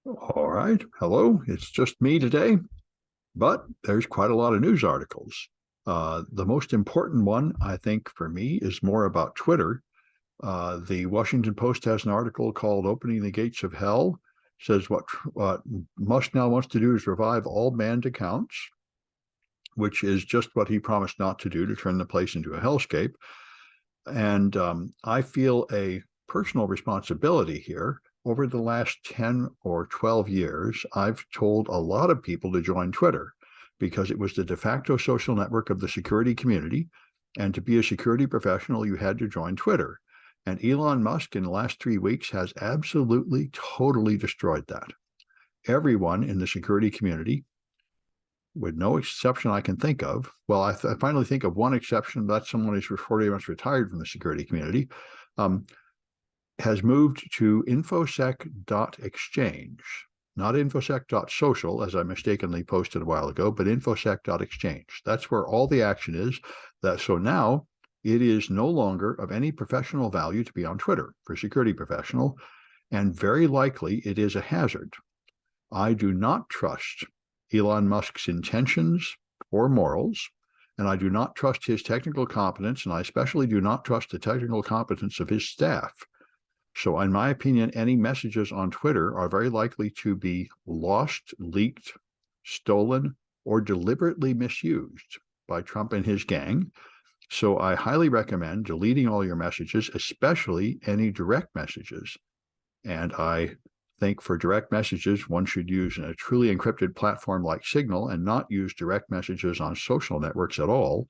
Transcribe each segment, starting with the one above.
All right. Hello. It's just me today, but there's quite a lot of news articles. The most important one, I think, for me is more about Twitter. The Washington Post has an article called Opening the Gates of Hell. Says what Musk now wants to do is revive all banned accounts, which is just what he promised not to do to turn the place into a hellscape. And I feel a personal responsibility here. Over the last 10 or 12 years, I've told a lot of people to join Twitter because it was the de facto social network of the security community. And to be a security professional, you had to join Twitter. And Elon Musk in the last 3 weeks has absolutely, totally destroyed that. Everyone in the security community, with no exception I can think of. Well, I finally think of one exception. That's someone who's pretty much retired from the security community, has moved to infosec.exchange, not infosec.social, as I mistakenly posted a while ago, but infosec.exchange. That's where all the action is. So now it is no longer of any professional value to be on Twitter for a security professional, and very likely it is a hazard. I do not trust Elon Musk's intentions or morals, and I do not trust his technical competence, and I especially do not trust the technical competence of his staff. So in my opinion, any messages on Twitter are very likely to be lost, leaked, stolen, or deliberately misused by Trump and his gang. So I highly recommend deleting all your messages, especially any direct messages. And I think for direct messages, one should use a truly encrypted platform like Signal and not use direct messages on social networks at all,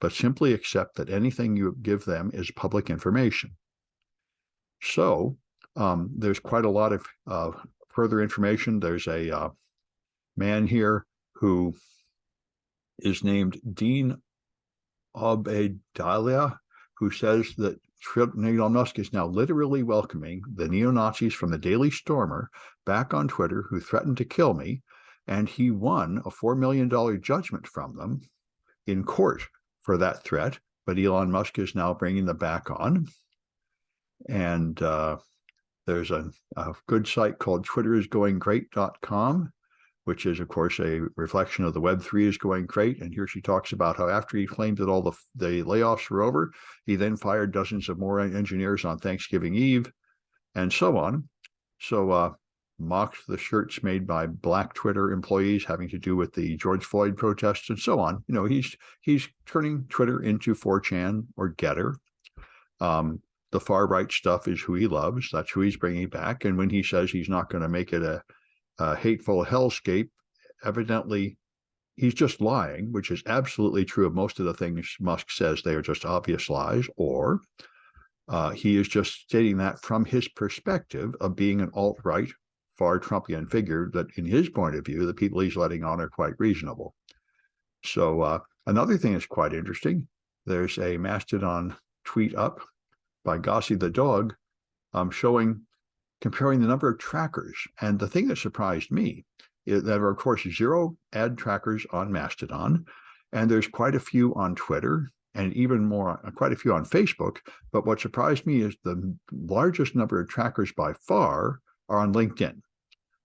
but simply accept that anything you give them is public information. So there's quite a lot of further information. There's a man here who is named Dean Obeidallah, who says that Elon Musk is now literally welcoming the neo-Nazis from the Daily Stormer back on Twitter who threatened to kill me, and he won a $4 million judgment from them in court for that threat, but Elon Musk is now bringing them back on. And there's a good site called twitterisgoinggreat.com, which is, of course, a reflection of the Web3 is going great. And here she talks about how after he claimed that all the layoffs were over, he then fired dozens of more engineers on Thanksgiving Eve and so on. So mocked the shirts made by Black Twitter employees having to do with the George Floyd protests and so on. You know, he's turning Twitter into 4chan or Getter. The far right stuff is who he loves. That's who he's bringing back. And when he says he's not going to make it a hateful hellscape, evidently he's just lying, which is absolutely true of most of the things Musk says. They are just obvious lies, or he is just stating that from his perspective of being an alt-right, far Trumpian figure, that in his point of view, the people he's letting on are quite reasonable. So another thing that's quite interesting, there's a Mastodon tweet up by Gossie the dog comparing the number of trackers. And the thing that surprised me is there are, of course, 0 ad trackers on Mastodon, and there's quite a few on Twitter, and even more, quite a few on Facebook. But what surprised me is the largest number of trackers by far are on LinkedIn.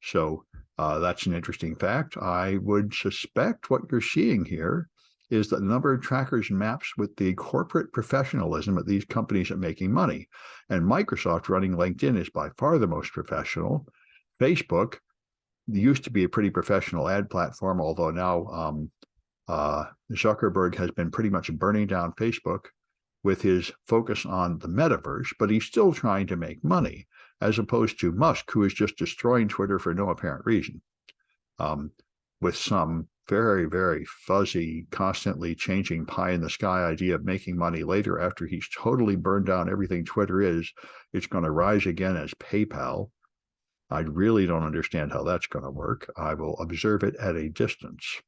So that's an interesting fact. I would suspect what you're seeing here is that the number of trackers maps with the corporate professionalism of these companies at making money. And Microsoft running LinkedIn is by far the most professional. Facebook used to be a pretty professional ad platform, although now Zuckerberg has been pretty much burning down Facebook with his focus on the metaverse, but he's still trying to make money, as opposed to Musk, who is just destroying Twitter for no apparent reason, with some very, very fuzzy, constantly changing pie in the sky idea of making money later after he's totally burned down everything Twitter is. It's going to rise again as PayPal. I really don't understand how that's going to work. I will observe it at a distance.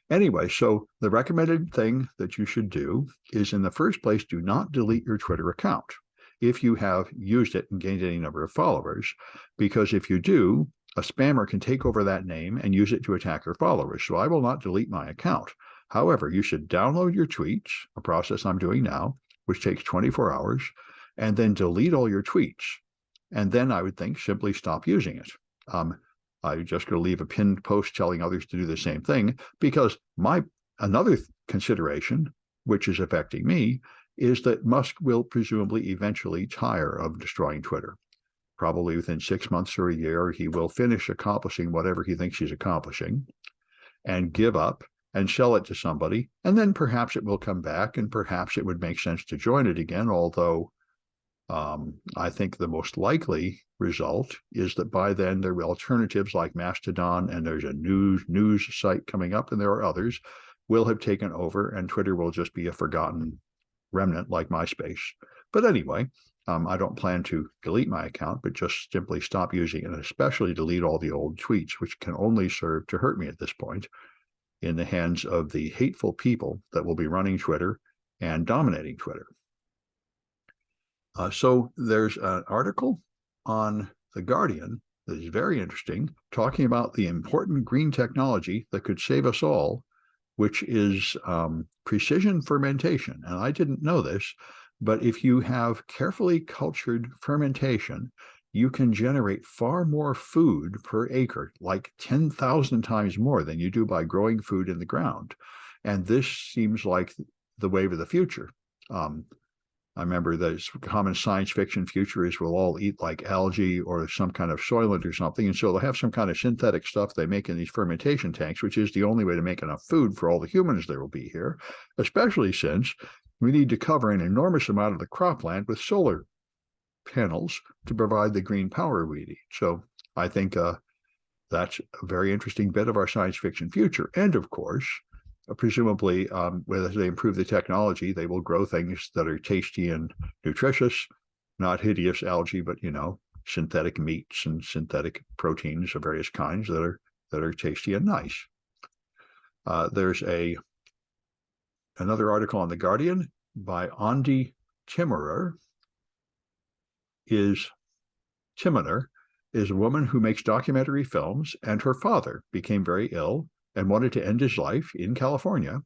Anyway, so the recommended thing that you should do is, in the first place, do not delete your Twitter account if you have used it and gained any number of followers, because if you do, a spammer can take over that name and use it to attack your followers. So I will not delete my account. However, you should download your tweets, a process I'm doing now, which takes 24 hours, and then delete all your tweets. And then I would think simply stop using it. I'm just going to leave a pinned post telling others to do the same thing, because another consideration, which is affecting me, is that Musk will presumably eventually tire of destroying Twitter. Probably within 6 months or a year, he will finish accomplishing whatever he thinks he's accomplishing and give up and sell it to somebody. And then perhaps it will come back, and perhaps it would make sense to join it again, although I think the most likely result is that by then there will alternatives like Mastodon, and there's a news site coming up, and there are others, will have taken over, and Twitter will just be a forgotten remnant like MySpace. But anyway, I don't plan to delete my account, but just simply stop using it, and especially delete all the old tweets, which can only serve to hurt me at this point in the hands of the hateful people that will be running Twitter and dominating Twitter. So there's an article on The Guardian that is very interesting, talking about the important green technology that could save us all, which is precision fermentation. And I didn't know this, but if you have carefully cultured fermentation, you can generate far more food per acre, like 10,000 times more than you do by growing food in the ground. And this seems like the wave of the future. I remember that common science fiction future is we'll all eat like algae or some kind of soylent or something. And so they'll have some kind of synthetic stuff they make in these fermentation tanks, which is the only way to make enough food for all the humans that will be here, especially since we need to cover an enormous amount of the cropland with solar panels to provide the green power we need. So I think that's a very interesting bit of our science fiction future. And of course, presumably, as they improve the technology, they will grow things that are tasty and nutritious, not hideous algae, but synthetic meats and synthetic proteins of various kinds that are tasty and nice. There's another article on The Guardian by Andi Timoner. Timoner is a woman who makes documentary films, and her father became very ill and wanted to end his life in California.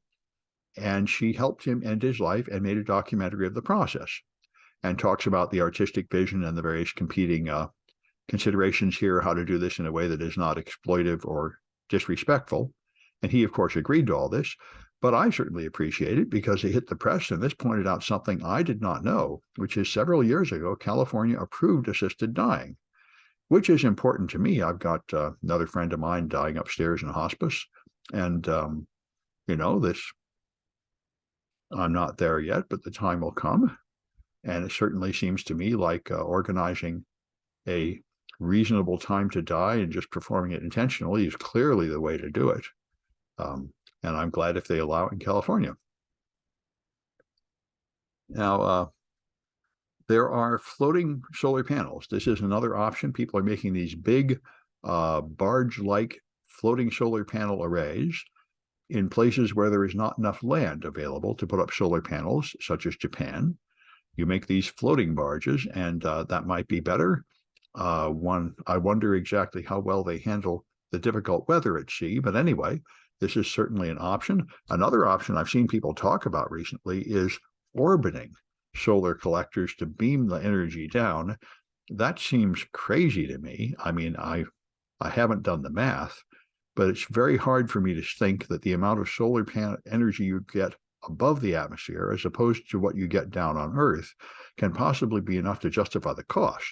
And she helped him end his life and made a documentary of the process, and talks about the artistic vision and the various competing considerations here, how to do this in a way that is not exploitive or disrespectful. And he, of course, agreed to all this. But I certainly appreciate it because it hit the press, and this pointed out something I did not know, which is several years ago, California approved assisted dying, which is important to me. I've got another friend of mine dying upstairs in a hospice. And, this, I'm not there yet, but the time will come. And it certainly seems to me like organizing a reasonable time to die and just performing it intentionally is clearly the way to do it. And I'm glad if they allow it in California. Now, there are floating solar panels. This is another option. People are making these big barge-like floating solar panel arrays in places where there is not enough land available to put up solar panels, such as Japan. You make these floating barges, and that might be better. I wonder exactly how well they handle the difficult weather at sea, but anyway, this is certainly an option. Another option I've seen people talk about recently is orbiting solar collectors to beam the energy down. That seems crazy to me. I mean, I haven't done the math, but it's very hard for me to think that the amount of solar panel energy you get above the atmosphere, as opposed to what you get down on Earth, can possibly be enough to justify the cost.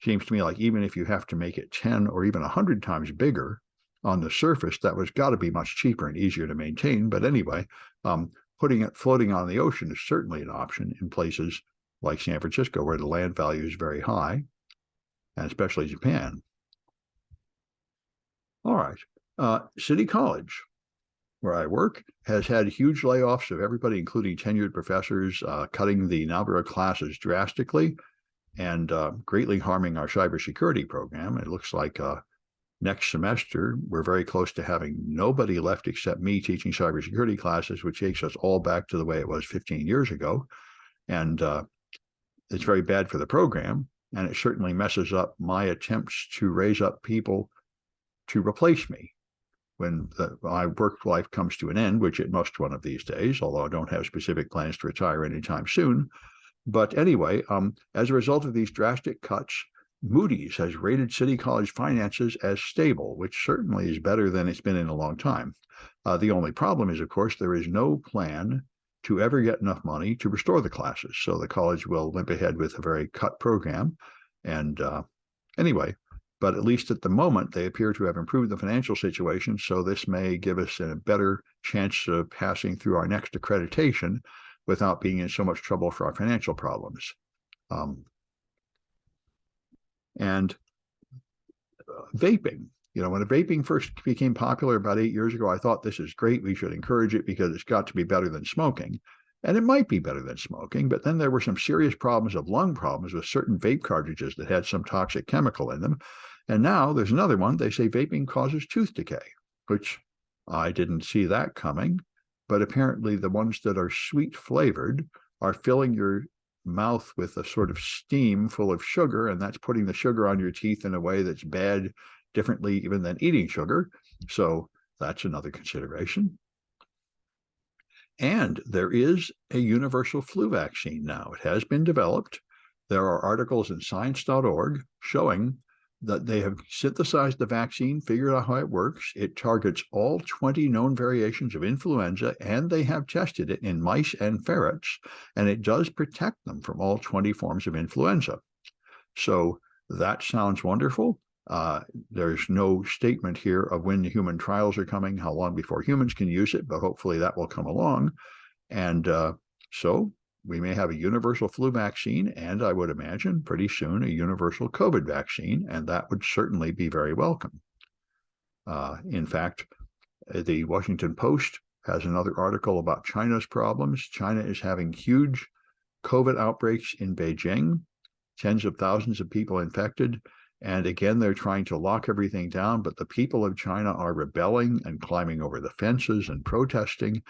Seems to me like even if you have to make it 10 or even 100 times bigger on the surface, that was got to be much cheaper and easier to maintain. But anyway, putting it floating on the ocean is certainly an option in places like San Francisco, where the land value is very high, and especially Japan. All right. City College, where I work, has had huge layoffs of everybody, including tenured professors, cutting the number of classes drastically and greatly harming our cybersecurity program. It looks like next semester, we're very close to having nobody left except me teaching cybersecurity classes, which takes us all back to the way it was 15 years ago. And it's very bad for the program. And it certainly messes up my attempts to raise up people to replace me when my work life comes to an end, which it must one of these days, although I don't have specific plans to retire anytime soon. But anyway, as a result of these drastic cuts, Moody's has rated City College finances as stable, which certainly is better than it's been in a long time. The only problem is, of course, there is no plan to ever get enough money to restore the classes. So the college will limp ahead with a very cut program. And anyway, but at least at the moment, they appear to have improved the financial situation. So this may give us a better chance of passing through our next accreditation without being in so much trouble for our financial problems. And vaping. When vaping first became popular about 8 years ago, I thought this is great. We should encourage it because it's got to be better than smoking. And it might be better than smoking, but then there were some serious problems of lung problems with certain vape cartridges that had some toxic chemical in them. And now there's another one. They say vaping causes tooth decay, which I didn't see that coming. But apparently the ones that are sweet flavored are filling your mouth with a sort of steam full of sugar, and that's putting the sugar on your teeth in a way that's bad, differently even than eating sugar. So that's another consideration. And there is a universal flu vaccine now. It has been developed. There are articles in science.org showing that they have synthesized the vaccine, figured out how it works. It targets all 20 known variations of influenza, and they have tested it in mice and ferrets, and it does protect them from all 20 forms of influenza. So that sounds wonderful. There's no statement here of when the human trials are coming, how long before humans can use it, but hopefully that will come along. And so we may have a universal flu vaccine, and I would imagine pretty soon a universal COVID vaccine, and that would certainly be very welcome. In fact, the Washington Post has another article about China's problems. China is having huge COVID outbreaks in Beijing, tens of thousands of people infected. And again, they're trying to lock everything down, but the people of China are rebelling and climbing over the fences and protesting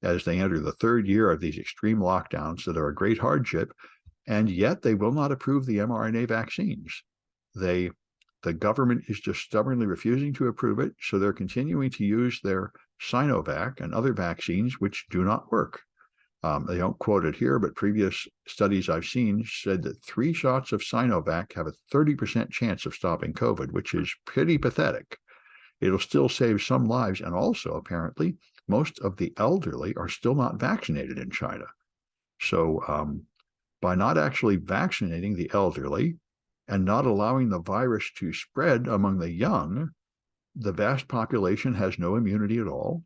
as they enter the third year of these extreme lockdowns that are a great hardship. And yet they will not approve the mRNA vaccines. The government is just stubbornly refusing to approve it, so they're continuing to use their Sinovac and other vaccines which do not work. They don't quote it here, but previous studies I've seen said that 3 shots of Sinovac have a 30% chance of stopping COVID, which is pretty pathetic. It'll still save some lives, and also, apparently, most of the elderly are still not vaccinated in China. So by not actually vaccinating the elderly and not allowing the virus to spread among the young, the vast population has no immunity at all,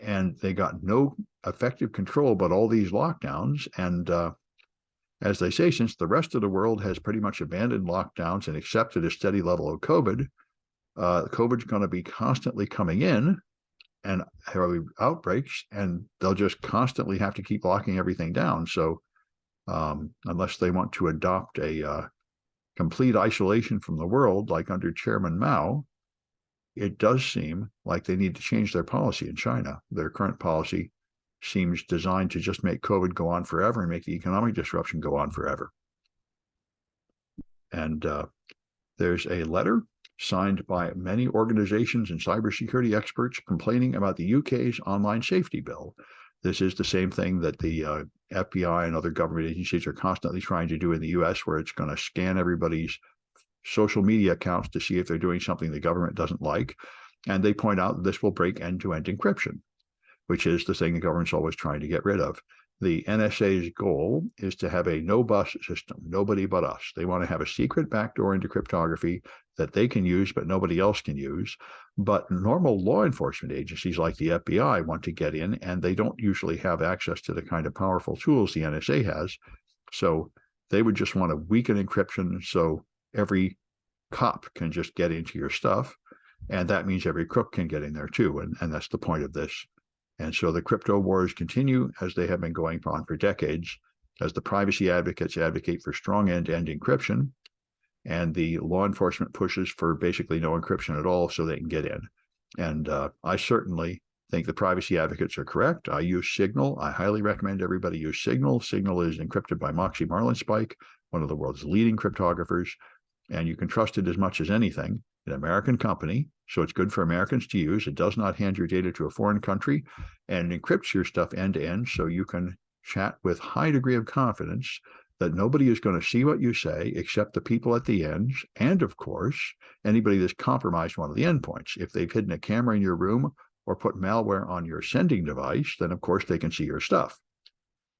and they got no effective control but all these lockdowns. And as they say, since the rest of the world has pretty much abandoned lockdowns and accepted a steady level of COVID, COVID's going to be constantly coming in and have outbreaks, and they'll just constantly have to keep locking everything down. So unless they want to adopt a complete isolation from the world, like under Chairman Mao, it does seem like they need to change their policy in China. Their current policy seems designed to just make COVID go on forever and make the economic disruption go on forever. And there's a letter signed by many organizations and cybersecurity experts complaining about the UK's online safety bill. This is the same thing that the FBI and other government agencies are constantly trying to do in the US, where it's going to scan everybody's social media accounts to see if they're doing something the government doesn't like. And they point out that this will break end-to-end encryption, which is the thing the government's always trying to get rid of. The NSA's goal is to have a no-bus system, nobody but us. They want to have a secret backdoor into cryptography that they can use, but nobody else can use. But normal law enforcement agencies like the FBI want to get in, and they don't usually have access to the kind of powerful tools the NSA has. So they would just want to weaken encryption so every cop can just get into your stuff. And that means every crook can get in there too. And that's the point of this. And so the crypto wars continue as they have been going on for decades, as the privacy advocates advocate for strong end-to-end encryption, and the law enforcement pushes for basically no encryption at all so they can get in. And I certainly think the privacy advocates are correct. I use Signal. I highly recommend everybody use Signal. Signal is encrypted by Moxie Marlinspike, one of the world's leading cryptographers, and you can trust it as much as anything. An American company, so it's good for Americans to use. It does not hand your data to a foreign country, and encrypts your stuff end to end, so you can chat with high degree of confidence that nobody is going to see what you say except the people at the ends, and of course, anybody that's compromised one of the endpoints. If they've hidden a camera in your room or put malware on your sending device, then of course they can see your stuff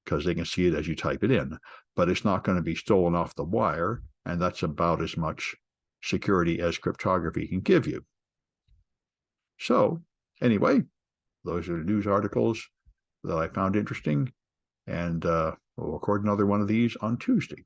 because they can see it as you type it in. But it's not going to be stolen off the wire, and that's about as much security as cryptography can give you. So anyway, those are the news articles that I found interesting, and we'll record another one of these on Tuesday.